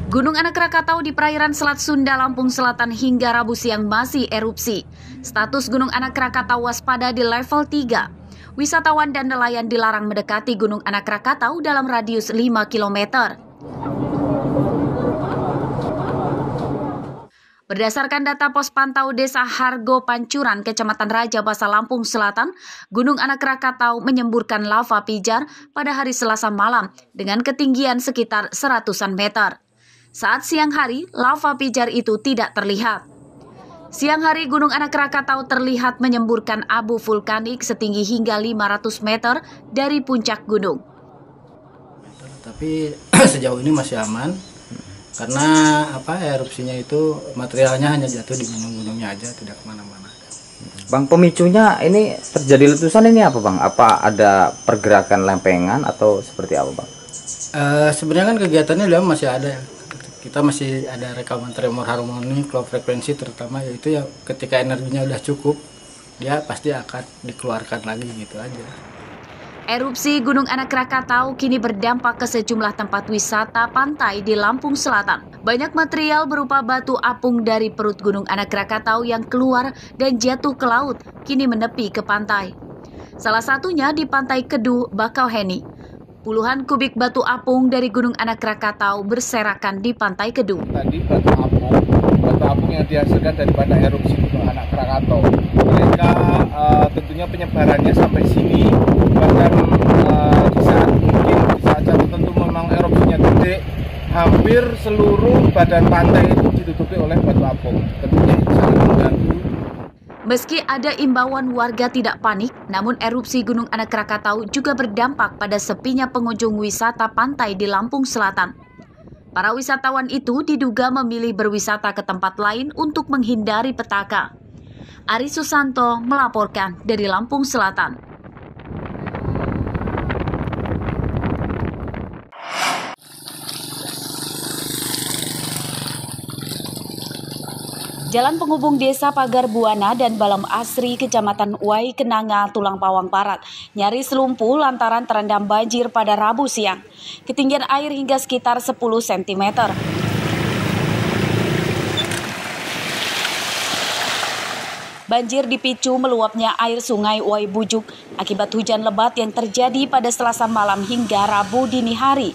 Gunung Anak Rakatau di perairan Selat Sunda, Lampung Selatan hingga Rabu siang masih erupsi. Status Gunung Anak Rakatau waspada di level 3. Wisatawan dan nelayan dilarang mendekati Gunung Anak Rakatau dalam radius 5 km. Berdasarkan data pos pantau Desa Hargo Pancuran, Kecamatan Raja Basa, Lampung Selatan, Gunung Anak Rakatau menyemburkan lava pijar pada hari Selasa malam dengan ketinggian sekitar 100-an meter. Saat siang hari, lava pijar itu tidak terlihat. Siang hari, Gunung Anak Rakatau terlihat menyemburkan abu vulkanik setinggi hingga 500 meter dari puncak gunung. Tapi sejauh ini masih aman, karena erupsinya itu materialnya hanya jatuh di gunung-gunungnya aja, tidak kemana-mana. Bang, pemicunya ini terjadi letusan ini apa Bang? Apa ada pergerakan lempengan atau seperti apa Bang? Sebenarnya kan kegiatannya masih ada ya. Kita masih ada rekaman tremor harmonik, low frekuensi terutama, yaitu ya ketika energinya udah cukup, dia pasti akan dikeluarkan lagi gitu aja. Erupsi Gunung Anak Rakatau kini berdampak ke sejumlah tempat wisata pantai di Lampung Selatan. Banyak material berupa batu apung dari perut Gunung Anak Rakatau yang keluar dan jatuh ke laut kini menepi ke pantai. Salah satunya di Pantai Kedu, Bakauheni. Puluhan kubik batu apung dari Gunung Anak Rakatau berserakan di Pantai Kedu. Tadi batu apung yang dihasilkan daripada erupsi Gunung Anak Rakatau. Mereka tentunya penyebarannya sampai sini, bahkan di saat tertentu memang erupsinya gede, hampir seluruh badan pantai itu ditutupi oleh batu apung. Tentunya itu sangat mengganggu. Meski ada imbauan warga tidak panik, namun erupsi Gunung Anak Rakatau juga berdampak pada sepinya pengunjung wisata pantai di Lampung Selatan. Para wisatawan itu diduga memilih berwisata ke tempat lain untuk menghindari petaka. Ari Susanto melaporkan dari Lampung Selatan. Jalan penghubung Desa Pagar Buana dan Balam Asri, Kecamatan Uai Kenanga, Tulang Bawang Barat, nyaris lumpuh lantaran terendam banjir pada Rabu siang. Ketinggian air hingga sekitar 10 cm. Banjir dipicu meluapnya air sungai Uai Bujuk akibat hujan lebat yang terjadi pada Selasa malam hingga Rabu dini hari.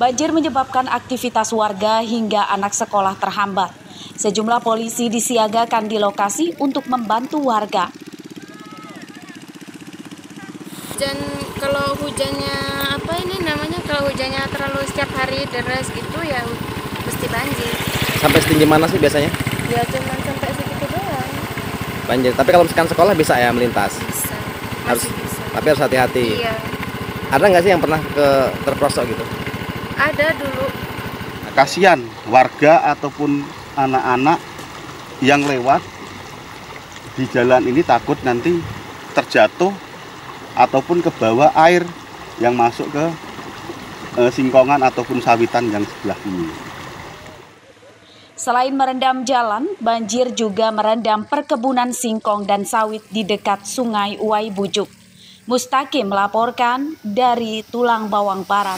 Banjir menyebabkan aktivitas warga hingga anak sekolah terhambat. Sejumlah polisi disiagakan di lokasi untuk membantu warga. Dan kalau hujannya kalau hujannya terlalu setiap hari deras gitu ya mesti banjir. Sampai setinggi mana sih biasanya? Ya cuma sampai segitu doang. Banjir. Tapi kalau misalkan sekolah bisa ya melintas? Bisa. Bisa. Tapi harus hati-hati. Iya. Ada nggak sih yang pernah terperosok gitu? Ada dulu. Kasihan warga ataupun anak-anak yang lewat di jalan ini takut nanti terjatuh ataupun ke bawah air yang masuk ke singkongan ataupun sawitan yang sebelah ini. Selain merendam jalan, banjir juga merendam perkebunan singkong dan sawit di dekat Sungai Uai Bujuk. Mustaqim melaporkan dari Tulang Bawang Barat.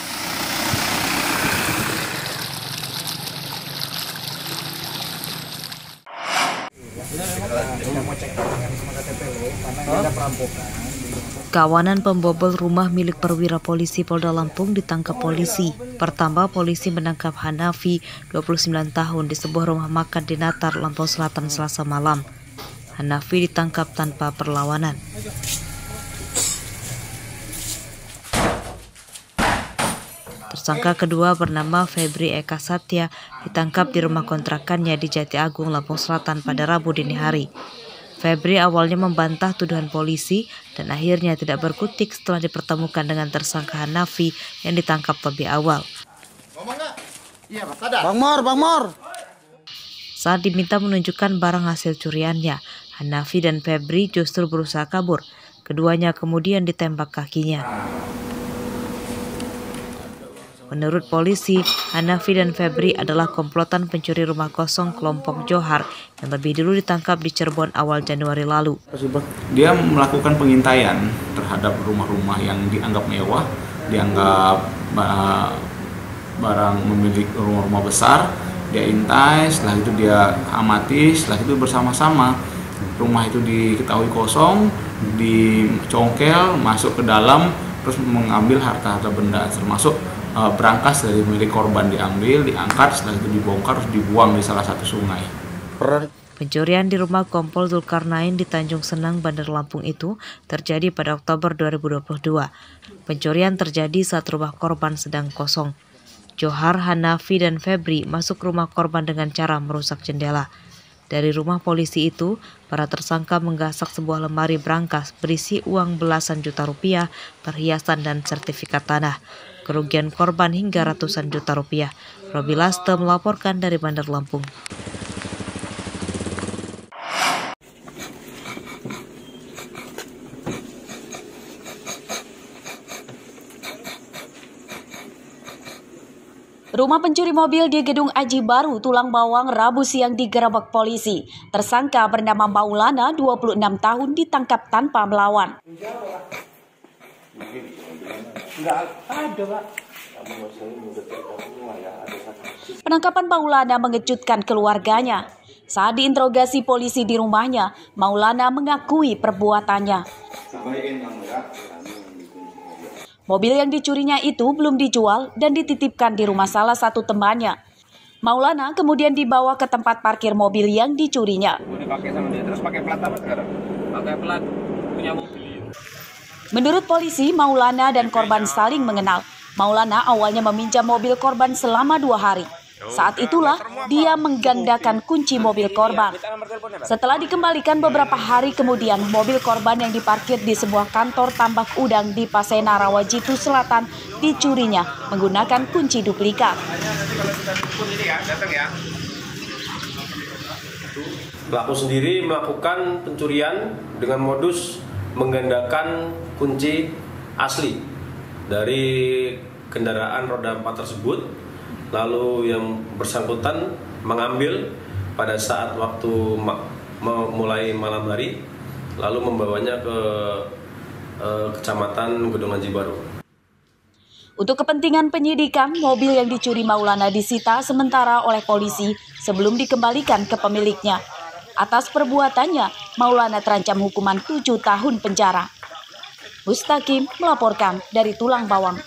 Kawanan pembobol rumah milik perwira polisi Polda Lampung ditangkap polisi. Pertama, polisi menangkap Hanafi, 29 tahun, di sebuah rumah makan di Natar, Lampung Selatan, Selasa malam. Hanafi ditangkap tanpa perlawanan. Tersangka kedua bernama Febri Eka Satya ditangkap di rumah kontrakannya di Jati Agung, Lampung Selatan pada Rabu dini hari. Febri awalnya membantah tuduhan polisi dan akhirnya tidak berkutik setelah dipertemukan dengan tersangka Hanafi yang ditangkap lebih awal. Bang Mor. Saat diminta menunjukkan barang hasil curiannya, Hanafi dan Febri justru berusaha kabur. Keduanya kemudian ditembak kakinya. Menurut polisi, Hanafi dan Febri adalah komplotan pencuri rumah kosong kelompok Johar yang lebih dulu ditangkap di Cirebon awal Januari lalu. Dia melakukan pengintaian terhadap rumah-rumah yang dianggap mewah, dianggap barang memiliki rumah-rumah besar, dia intai, setelah itu dia amati, setelah itu bersama-sama rumah itu diketahui kosong, dicongkel, masuk ke dalam, terus mengambil harta-harta benda termasuk berangkas dari milik korban diambil, diangkat, setelah itu dibongkar, terus dibuang di salah satu sungai. Pencurian di rumah Kompol Zulkarnain di Tanjung Senang, Bandar Lampung itu terjadi pada Oktober 2022. Pencurian terjadi saat rumah korban sedang kosong. Johar, Hanafi, dan Febri masuk rumah korban dengan cara merusak jendela. Dari rumah polisi itu, para tersangka menggasak sebuah lemari berangkas berisi uang belasan juta rupiah, perhiasan, dan sertifikat tanah. Kerugian korban hingga ratusan juta rupiah. Robi Laste melaporkan dari Bandar Lampung. Rumah pencuri mobil di Gedung Aji Baru, Tulang Bawang, Rabu siang digerebek polisi. Tersangka bernama Maulana, 26 tahun, ditangkap tanpa melawan. Penangkapan Maulana mengejutkan keluarganya. Saat diinterogasi polisi di rumahnya, Maulana mengakui perbuatannya. Mobil yang dicurinya itu belum dijual dan dititipkan di rumah salah satu temannya. Maulana kemudian dibawa ke tempat parkir mobil yang dicurinya. Menurut polisi, Maulana dan korban saling mengenal. Maulana awalnya meminjam mobil korban selama 2 hari. Saat itulah dia menggandakan kunci mobil korban. Setelah dikembalikan beberapa hari kemudian, mobil korban yang diparkir di sebuah kantor tambak udang di Pasena, Rawajitu Selatan dicurinya menggunakan kunci duplikat. Pelaku sendiri melakukan pencurian dengan modus menggandakan kunci asli dari kendaraan roda 4 tersebut. Lalu yang bersangkutan mengambil pada saat waktu mulai malam hari, lalu membawanya ke Kecamatan Gedung Aji Baru. Untuk kepentingan penyidikan, mobil yang dicuri Maulana disita sementara oleh polisi sebelum dikembalikan ke pemiliknya. Atas perbuatannya, Maulana terancam hukuman 7 tahun penjara. Mustaqim melaporkan dari Tulang Bawang.